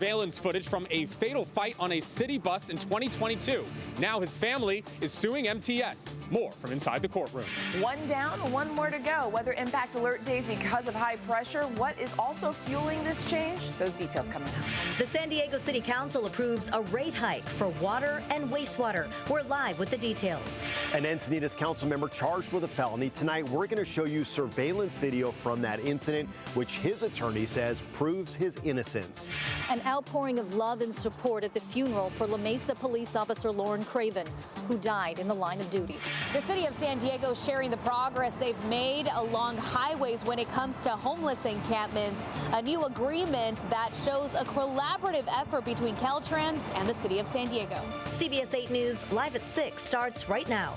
Surveillance footage from a fatal fight on a city bus in 2022. Now his family is suing MTS. More from inside the courtroom. One down, one more to go. Weather impact alert days because of high pressure. What is also fueling this change? Those details coming up. The San Diego City Council approves a rate hike for water and wastewater. We're live with the details. An Encinitas council member charged with a felony. Tonight, we're going to show you surveillance video from that incident, which his attorney says proves his innocence. An outpouring of love and support at the funeral for La Mesa police officer Lauren Craven, who died in the line of duty. The city of San Diego sharing the progress they've made along highways when it comes to homeless encampments. A new agreement that shows a collaborative effort between Caltrans and the city of San Diego. CBS 8 News live at 6 starts right now.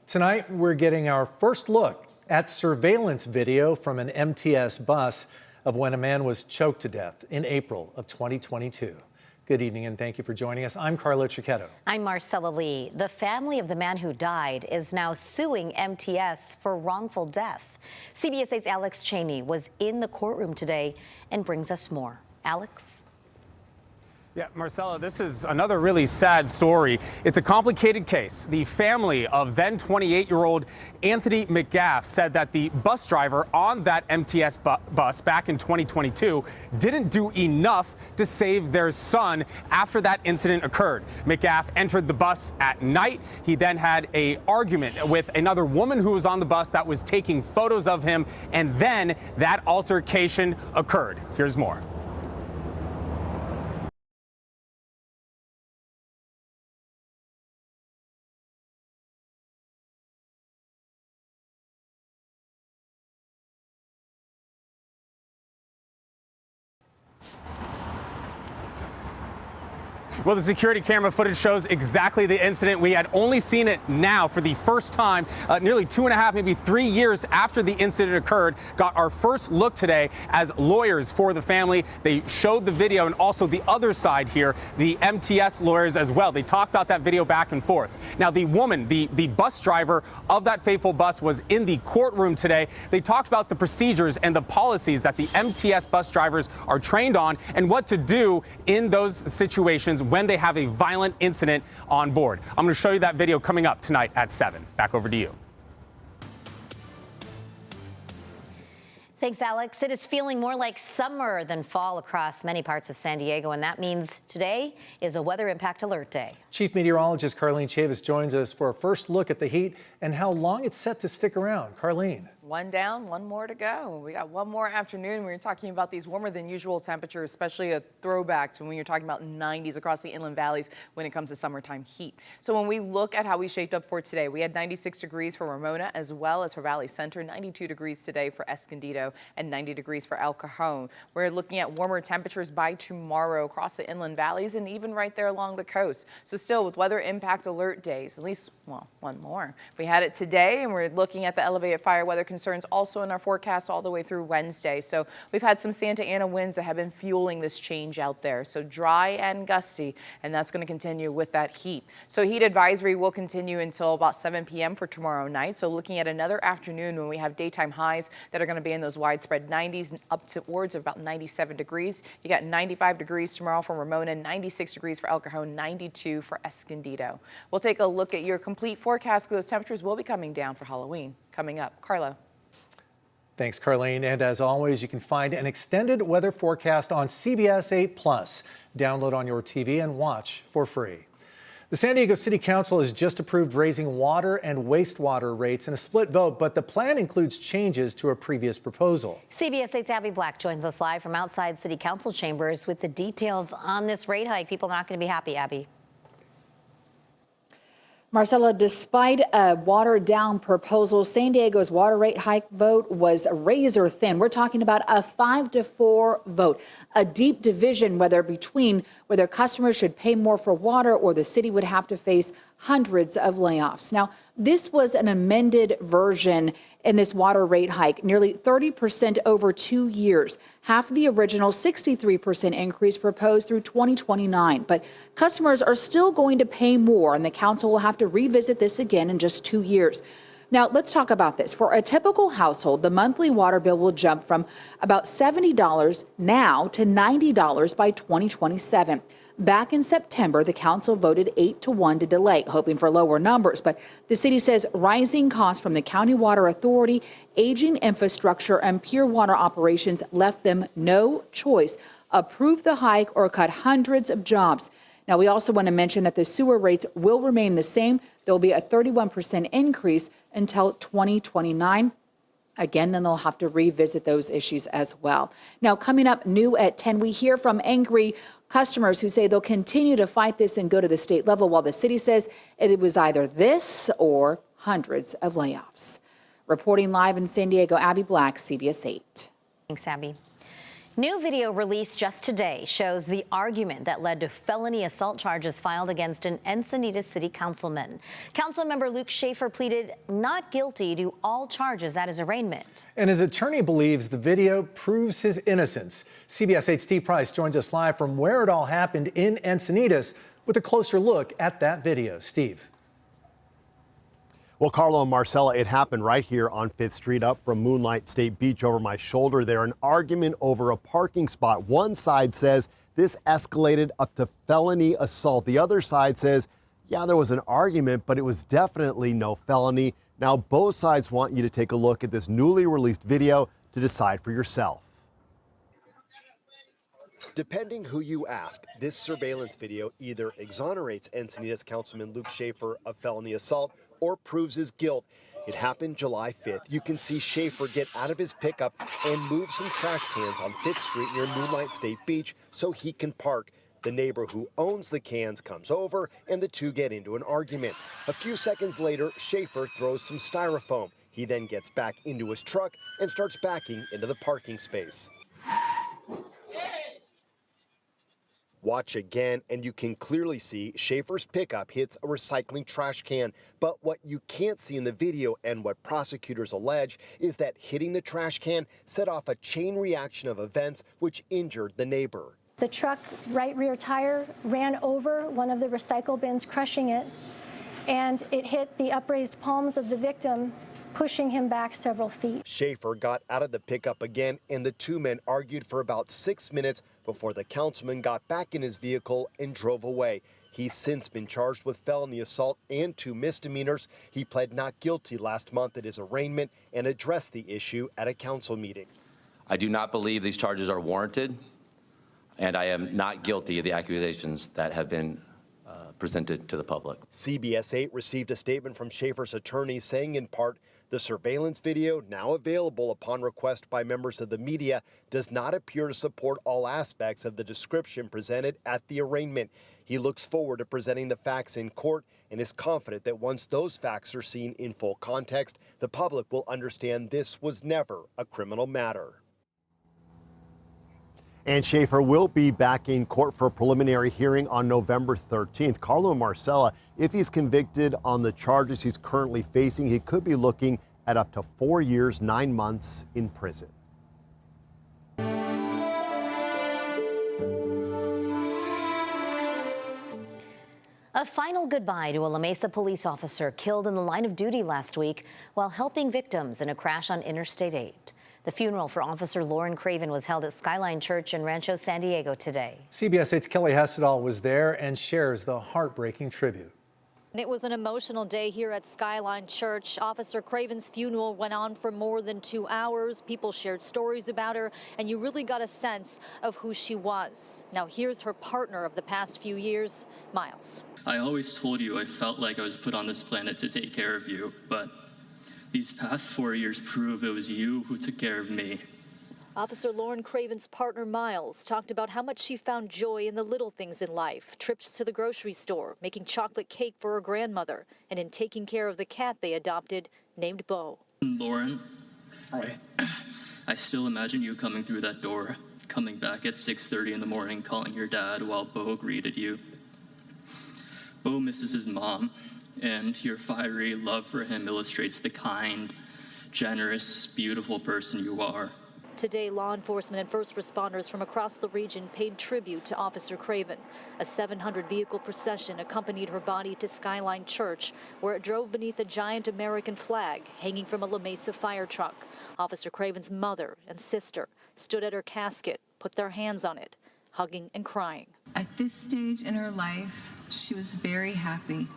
Tonight, we're getting our first look at surveillance video from an MTS bus of when a man was choked to death in April of 2022. Good evening and thank you for joining us. I'm Carlo Cicchetto. I'm Marcella Lee. The family of the man who died is now suing MTS for wrongful death. CBS 8's Alex Cheney was in the courtroom today and brings us more. Alex? Yeah, Marcella, this is another really sad story. It's a complicated case. The family of then 28-year-old Anthony McGaff said that the bus driver on that MTS bus back in 2022 didn't do enough to save their son after that incident occurred. McGaff entered the bus at night. He then had an argument with another woman who was on the bus that was taking photos of him, and then that altercation occurred. Here's more. Well, the security camera footage shows exactly the incident. We had only seen it now for the first time, nearly 2.5, maybe 3 years after the incident occurred. Got our first look today as lawyers for the family. They showed the video, and also the other side here, the MTS lawyers as well. They talked about that video back and forth. Now, the woman, the bus driver of that fateful bus was in the courtroom today. They talked about the procedures and the policies that the MTS bus drivers are trained on and what to do in those situations when they have a violent incident on board. I'm going to show you that video coming up tonight at 7. Back over to you. Thanks, Alex. It is feeling more like summer than fall across many parts of San Diego, and that means today is a weather impact alert day. Chief Meteorologist Carlene Chavis joins us for a first look at the heat and how long it's set to stick around. Carlene. One down, one more to go. We got one more afternoon. We were talking about these warmer than usual temperatures, especially a throwback to when you're talking about 90s across the inland valleys when it comes to summertime heat. So when we look at how we shaped up for today, we had 96 degrees for Ramona as well as for Valley Center, 92 degrees today for Escondido, and 90 degrees for El Cajon. We're looking at warmer temperatures by tomorrow across the inland valleys and even right there along the coast. So still with weather impact alert days, at least, well, one more. We had it today, and we're looking at the elevated fire weather concerns also in our forecast all the way through Wednesday. So we've had some Santa Ana winds that have been fueling this change out there. So dry and gusty, and that's going to continue with that heat. So heat advisory will continue until about 7 p.m. for tomorrow night. So looking at another afternoon when we have daytime highs that are going to be in those widespread 90s and up towards about 97 degrees. You got 95 degrees tomorrow for Ramona, 96 degrees for El Cajon, 92 for Escondido. We'll take a look at your complete forecast. Those temperatures will be coming down for Halloween coming up. Carlo. Thanks, Carlene. And as always, you can find an extended weather forecast on CBS 8 Plus. Download on your TV and watch for free. The San Diego City Council has just approved raising water and wastewater rates in a split vote, but the plan includes changes to a previous proposal. CBS 8's Abby Black joins us live from outside City Council chambers with the details on this rate hike. People are not going to be happy, Abby. Marcella, despite a watered-down proposal, San Diego's water rate hike vote was razor thin. We're talking about a 5-4 vote, a deep division whether customers should pay more for water or the city would have to face hundreds of layoffs. Now, this was an amended version in this water rate hike, nearly 30% over 2 years, half the original 63% increase proposed through 2029. But customers are still going to pay more, and the council will have to revisit this again in just 2 years. Now, let's talk about this. For a typical household, the monthly water bill will jump from about $70 now to $90 by 2027. Back in September, the council voted 8-1 to delay, hoping for lower numbers. But the city says rising costs from the County Water Authority, aging infrastructure, and pure water operations left them no choice. Approve the hike or cut hundreds of jobs. Now, we also want to mention that the sewer rates will remain the same. There will be a 31% increase until 2029. Again, then they'll have to revisit those issues as well. Now, coming up new at 10, we hear from angry customers who say they'll continue to fight this and go to the state level, while the city says it was either this or hundreds of layoffs. Reporting live in San Diego, Abby Black, CBS 8. Thanks, Abby. New video released just today shows the argument that led to felony assault charges filed against an Encinitas city councilman. Councilmember Luke Schaefer pleaded not guilty to all charges at his arraignment. And his attorney believes the video proves his innocence. CBS 8's Steve Price joins us live from where it all happened in Encinitas with a closer look at that video. Steve. Well, Carlo and Marcella, it happened right here on 5th Street up from Moonlight State Beach over my shoulder there. An argument over a parking spot. One side says this escalated up to felony assault. The other side says, yeah, there was an argument, but it was definitely no felony. Now, both sides want you to take a look at this newly released video to decide for yourself. Depending who you ask, this surveillance video either exonerates Encinitas Councilman Luke Schaefer of felony assault or proves his guilt. It happened July 5th. You can see Schaefer get out of his pickup and move some trash cans on 5th Street near Moonlight State Beach so he can park. The neighbor who owns the cans comes over and the two get into an argument. A few seconds later, Schaefer throws some styrofoam. He then gets back into his truck and starts backing into the parking space. Watch again, and you can clearly see Schaefer's pickup hits a recycling trash can. But what you can't see in the video, and what prosecutors allege, is that hitting the trash can set off a chain reaction of events which injured the neighbor. The truck right rear tire ran over one of the recycle bins, crushing it, and it hit the upraised palms of the victim, pushing him back several feet. Schaefer got out of the pickup again, and the two men argued for about 6 minutes before the councilman got back in his vehicle and drove away. He's since been charged with felony assault and 2 misdemeanors. He pled not guilty last month at his arraignment and addressed the issue at a council meeting. I do not believe these charges are warranted, and I am not guilty of the accusations that have been presented to the public. CBS 8 received a statement from Schaefer's attorney saying in part, the surveillance video, now available upon request by members of the media, does not appear to support all aspects of the description presented at the arraignment. He looks forward to presenting the facts in court and is confident that once those facts are seen in full context, the public will understand this was never a criminal matter. And Schaefer will be back in court for a preliminary hearing on November 13th. Carlo and Marcella, if he's convicted on the charges he's currently facing, he could be looking at up to 4 years, 9 months in prison. A final goodbye to a La Mesa police officer killed in the line of duty last week while helping victims in a crash on Interstate 8. The funeral for Officer Lauren Craven was held at Skyline Church in Rancho San Diego today. CBS 8's Kelly Hessedal was there and shares the heartbreaking tribute. It was an emotional day here at Skyline Church. Officer Craven's funeral went on for more than 2 hours. People shared stories about her, and you really got a sense of who she was. Now here's her partner of the past few years, Miles. I always told you I felt like I was put on this planet to take care of you, but these past 4 years prove it was you who took care of me. Officer Lauren Craven's partner, Miles, talked about how much she found joy in the little things in life. Trips to the grocery store, making chocolate cake for her grandmother, and in taking care of the cat they adopted, named Bo. Lauren, I still imagine you coming through that door, coming back at 6:30 in the morning, calling your dad while Bo greeted you. Bo misses his mom, and your fiery love for him illustrates the kind, generous, beautiful person you are. Today, law enforcement and first responders from across the region paid tribute to Officer Craven. A 700-vehicle procession accompanied her body to Skyline Church, where it drove beneath a giant American flag hanging from a La Mesa fire truck. Officer Craven's mother and sister stood at her casket, put their hands on it, hugging and crying. At this stage in her life, she was very happy.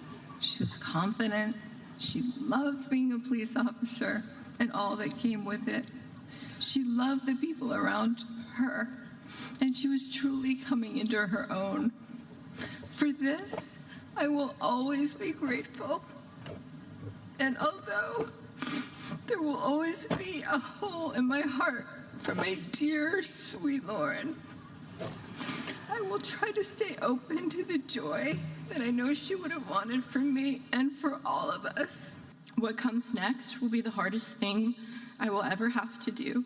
She was confident. She loved being a police officer and all that came with it. She loved the people around her, and she was truly coming into her own. For this, I will always be grateful. And although there will always be a hole in my heart for my dear, sweet Lauren, I will try to stay open to the joy that I know she would have wanted for me and for all of us. What comes next will be the hardest thing I will ever have to do,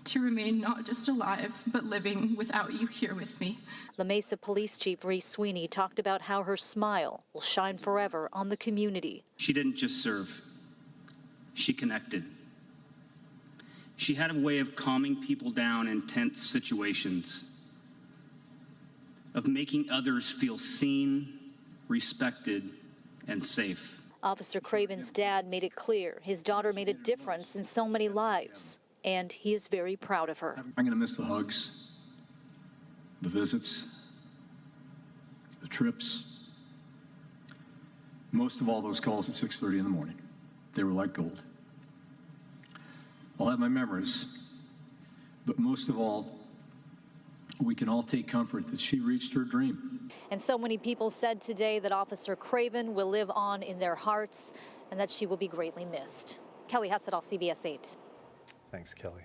to remain not just alive, but living without you here with me. La Mesa Police Chief Reese Sweeney talked about how her smile will shine forever on the community. She didn't just serve, she connected. She had a way of calming people down in tense situations, of making others feel seen, respected, and safe. Officer Craven's dad made it clear his daughter made a difference in so many lives, and he is very proud of her. I'm going to miss the hugs, the visits, the trips, most of all those calls at 6:30 in the morning. They were like gold. I'll have my memories, but most of all, we can all take comfort that she reached her dream. And so many people said today that Officer Craven will live on in their hearts and that she will be greatly missed. Kelly Hessedal, CBS 8. Thanks, Kelly.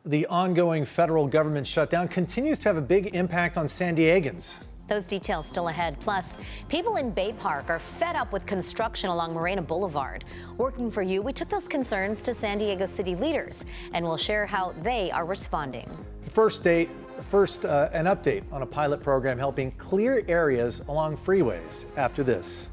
The ongoing federal government shutdown continues to have a big impact on San Diegans. Those details still ahead. Plus, people in Bay Park are fed up with construction along Morena Boulevard. Working for you, we took those concerns to San Diego city leaders, and we'll share how they are responding. First, an update on a pilot program helping clear areas along freeways after this.